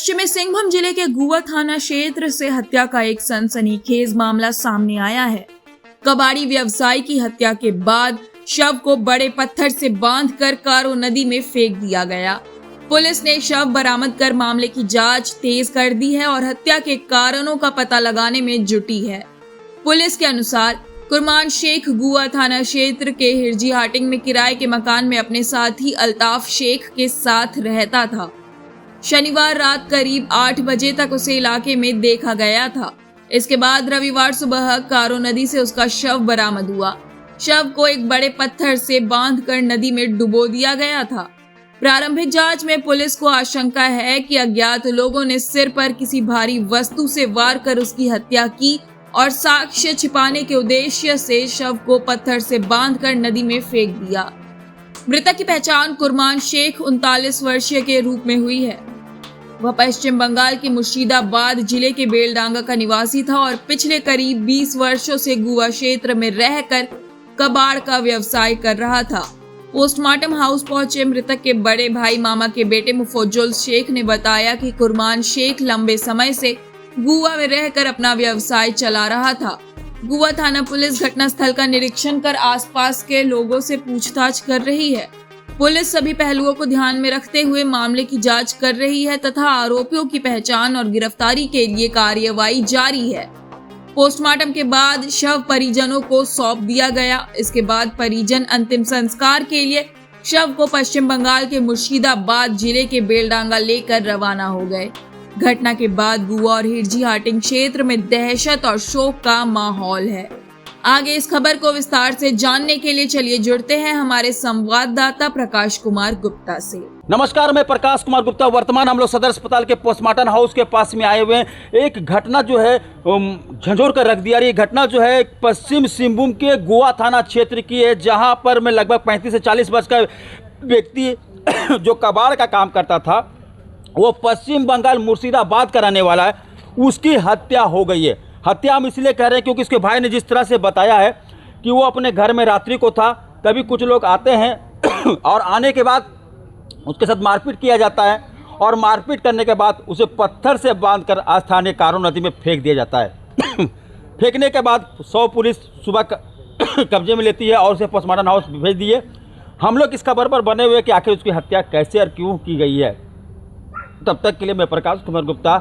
पश्चिमी सिंहभूम जिले के गुआ थाना क्षेत्र से हत्या का एक सनसनीखेज मामला सामने आया है। कबाड़ी व्यवसायी की हत्या के बाद शव को बड़े पत्थर से बांधकर कारो नदी में फेंक दिया गया। पुलिस ने शव बरामद कर मामले की जांच तेज कर दी है और हत्या के कारणों का पता लगाने में जुटी है। पुलिस के अनुसार कुरमान शेख गुआ थाना क्षेत्र के हिरजी हाटिंग में किराए के मकान में अपने साथी अल्ताफ शेख के साथ रहता था। शनिवार रात करीब 8 बजे तक उसे इलाके में देखा गया था। इसके बाद रविवार सुबह कारो नदी से उसका शव बरामद हुआ। शव को एक बड़े पत्थर से बांधकर नदी में डुबो दिया गया था। प्रारंभिक जांच में पुलिस को आशंका है कि अज्ञात लोगों ने सिर पर किसी भारी वस्तु से वार कर उसकी हत्या की और साक्ष्य छिपाने के उद्देश्य से शव को पत्थर से बांधकर नदी में फेंक दिया। मृतक की पहचान कुरमान शेख 39 वर्षीय के रूप में हुई है। वह पश्चिम बंगाल के मुर्शिदाबाद जिले के बेलडांगा का निवासी था और पिछले करीब 20 वर्षों से गुआ क्षेत्र में रहकर कबाड़ का व्यवसाय कर रहा था। पोस्टमार्टम हाउस पहुंचे मृतक के बड़े भाई मामा के बेटे मुफज्जल शेख ने बताया कि कुरमान शेख लंबे समय से गुआ में रहकर अपना व्यवसाय चला रहा था। गुआ थाना पुलिस घटनास्थल का निरीक्षण कर आसपास के लोगों से पूछताछ कर रही है। पुलिस सभी पहलुओं को ध्यान में रखते हुए मामले की जांच कर रही है तथा आरोपियों की पहचान और गिरफ्तारी के लिए कार्यवाही जारी है। पोस्टमार्टम के बाद शव परिजनों को सौंप दिया गया। इसके बाद परिजन अंतिम संस्कार के लिए शव को पश्चिम बंगाल के मुर्शिदाबाद जिले के बेलडांगा लेकर रवाना हो गए। घटना के बाद गुआ और हिरजी हाटिंग क्षेत्र में दहशत और शोक का माहौल है। आगे इस खबर को विस्तार से जानने के लिए चलिए जुड़ते हैं हमारे संवाददाता प्रकाश कुमार गुप्ता से। नमस्कार, मैं प्रकाश कुमार गुप्ता। वर्तमान हम लोग सदर अस्पताल के पोस्टमार्टम हाउस के पास में आए हुए हैं। एक घटना जो है झंझोर कर रख दिया। ये घटना जो है पश्चिम सिंहभूम के गुआ थाना क्षेत्र की है, जहां पर में लगभग 35 से 40 वर्ष का व्यक्ति जो कबाड़ का काम करता था, वो पश्चिम बंगाल मुर्शिदाबाद का रहने वाला है, उसकी हत्या हो गई है। हत्या हम इसलिए कह रहे हैं क्योंकि इसके भाई ने जिस तरह से बताया है कि वो अपने घर में रात्रि को था, कभी कुछ लोग आते हैं और आने के बाद उसके साथ मारपीट किया जाता है और मारपीट करने के बाद उसे पत्थर से बांधकर स्थानीय कारो नदी में फेंक दिया जाता है। फेंकने के बाद 100 पुलिस सुबह कब्जे में लेती है और उसे पोस्टमार्टम हाउस भेज दिए। हम लोग इस खबर पर बने हुए कि आखिर उसकी हत्या कैसे और क्यों की गई है। तब तक के लिए मैं प्रकाश कुमार गुप्ता,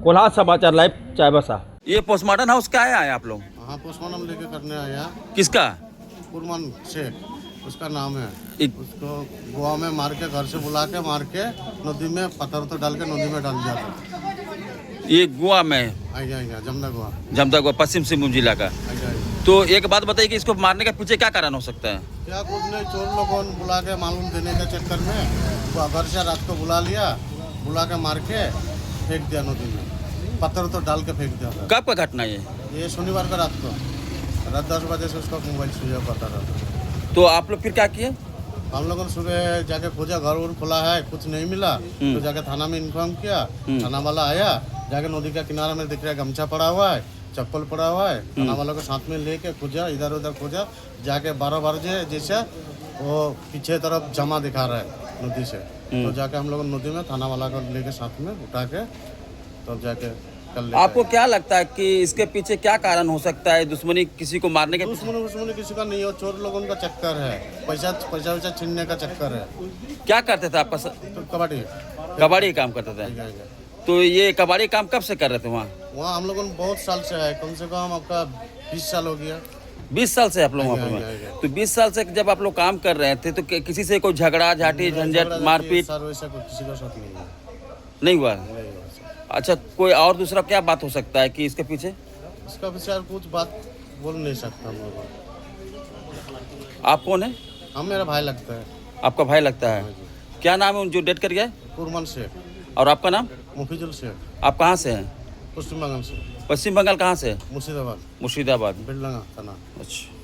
कोल्हार समाचार लाइव, चाईबासा। ये पोस्टमार्टम हाउस क्या है आप लोग? हाँ, पोस्टमार्टम लेके करने आया। किसका? कुरमान शेख उसका नाम है। उसको गोवा में मार के, घर से बुला के मार के नदी में पत्थर तो डाल के नदी में डाल दिया था। ये गोवा में? आइया जमदा गोवा, पश्चिम सिंहभूम जिला का। तो एक बात बताइए कि इसको मारने के पीछे क्या कारण हो सकता है? क्या कुछ नहीं, चोर लोगों ने बुला के मालूम देने के चक्कर में घर से रात को बुला लिया, बुला के मार के फेंक दिया नदी में, पत्थर तो डाल के फेंक दिया था। कब का घटना ये शनिवार का रात को, रात 10 बजे से उसका मोबाइल स्विच ऑफ पता था। तो आप लोग फिर क्या किए? हम लोगों ने सुबह जाके खोजा, घर और खुला है, कुछ नहीं मिला। तो जाके थाना में इन्फॉर्म किया। थाना वाला आया, जाके नदी का किनारा में दिख रहा है गमछा पड़ा हुआ है, चप्पल पड़ा हुआ है। थाना वालों को साथ में लेके खोजा, इधर उधर खोजा, जाके 12 बजे जैसे वो पीछे तरफ जमा दिखा रहा है नदी से। तो जाके हम लोग नदी में थाना वाला को लेके साथ में उठा के तब जाके कर ले। आपको क्या लगता है कि इसके पीछे क्या कारण हो सकता है? दुश्मनी किसी को मारने के? दुश्मनी किसी का नहीं है, चोर लोगों का चक्कर है, पैसा छीनने का चक्कर है। क्या करते थे आप? तो कबाड़ी काम करते थे। तो ये कबाड़ी काम कब से कर रहे थे वहाँ? हम लोगों ने बहुत साल से है, कम से कम आपका 20 साल हो गया। 20 साल से आप लोग वहाँ पर? तो 20 साल से जब आप लोग काम कर रहे थे तो किसी से कोई झगड़ा झाटी झंझट मारपीट? सर वैसा किसी का साथ नहीं हुआ? अच्छा, कोई और दूसरा क्या बात हो सकता है कि इसके पीछे? इसका पीछे यार कुछ बात बोल नहीं सकता हम लोग। आप कौन है? हम मेरा भाई लगता है। आपका भाई लगता है? क्या नाम है जो डेथ कर गया? कुरमान शेख। और आपका नाम? मुफज्जल शेख। आप कहाँ से हैं? पश्चिम बंगाल से। पश्चिम बंगाल कहाँ से? मुर्शिदाबाद। मुर्शिदाबाद, बेलडांगा थाना। अच्छा।